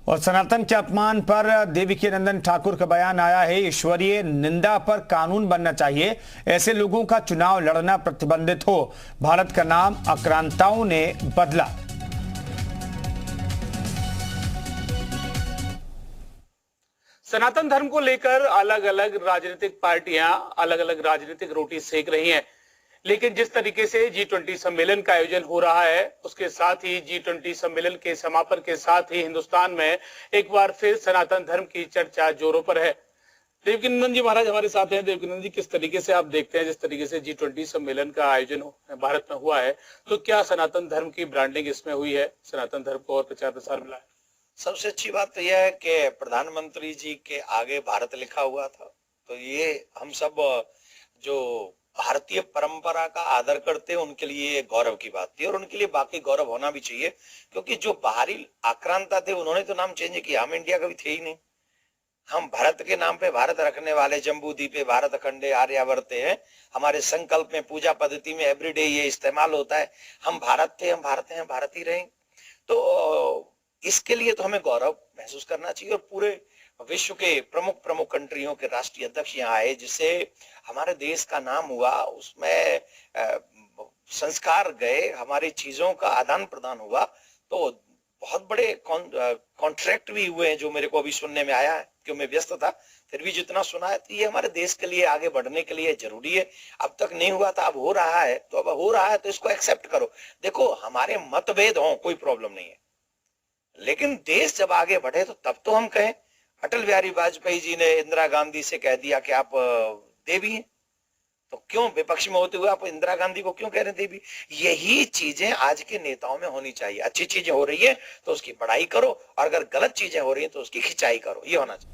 और सनातन के अपमान पर देवकीनंदन ठाकुर का बयान आया है। ईश्वरीय निंदा पर कानून बनना चाहिए, ऐसे लोगों का चुनाव लड़ना प्रतिबंधित हो। भारत का नाम आक्रांताओं ने बदला। सनातन धर्म को लेकर अलग अलग राजनीतिक पार्टियां अलग अलग राजनीतिक रोटी सेक रही हैं, लेकिन जिस तरीके से G20 सम्मेलन का आयोजन हो रहा है, उसके साथ ही G20 सम्मेलन के समापन के साथ ही हिंदुस्तान में एक बार फिर सनातन धर्म की चर्चा जोरों पर है। देवकीनंदन जी महाराज हमारे साथ हैं। देवकीनंदन जी, किस तरीके से आप देखते हैं, जिस तरीके से G20 सम्मेलन का आयोजन भारत में हुआ है, तो क्या सनातन धर्म की ब्रांडिंग इसमें हुई है, सनातन धर्म को और प्रचार प्रसार मिला है? सबसे अच्छी बात तो यह है कि प्रधानमंत्री जी के आगे भारत लिखा हुआ था, तो ये हम सब जो भारतीय परंपरा का आदर करते हैं उनके लिए गौरव की बात थी, और उनके लिए बाकी गौरव होना भी चाहिए, क्योंकि जो बाहरी आक्रांता थे उन्होंने तो नाम चेंज किया। हम इंडिया कभी थे ही नहीं। हम भारत के नाम पे भारत रखने वाले, जम्बू द्वीपे भारत खंडे आर्यावर्ते हैं। हमारे संकल्प में, पूजा पद्धति में एवरीडे ये इस्तेमाल होता है। हम भारत थे, हम भारत हैं, भारत ही रहें। तो इसके लिए तो हमें गौरव महसूस करना चाहिए। और पूरे विश्व के प्रमुख प्रमुख कंट्रियों के राष्ट्रीय अध्यक्ष यहाँ आए, जिससे हमारे देश का नाम हुआ, उसमें संस्कार गए, हमारी चीजों का आदान प्रदान हुआ। तो बहुत बड़े कॉन्ट्रैक्ट भी हुए हैं, जो मेरे को अभी सुनने में आया है, क्योंकि मैं व्यस्त था, फिर भी जितना सुना है, तो ये हमारे देश के लिए, आगे बढ़ने के लिए जरूरी है। अब तक नहीं हुआ था, अब हो रहा है, तो अब हो रहा है तो इसको एक्सेप्ट करो। देखो, हमारे मतभेद हो, कोई प्रॉब्लम नहीं है, लेकिन देश जब आगे बढ़े तो तब तो हम कहें। अटल बिहारी वाजपेयी जी ने इंदिरा गांधी से कह दिया कि आप देवी हैं, तो क्यों विपक्ष में होते हुए आप इंदिरा गांधी को क्यों कह रहे हैं देवी? यही चीजें आज के नेताओं में होनी चाहिए। अच्छी चीजें हो रही है तो उसकी बड़ाई करो, और अगर गलत चीजें हो रही है तो उसकी खिंचाई करो, ये होना चाहिए।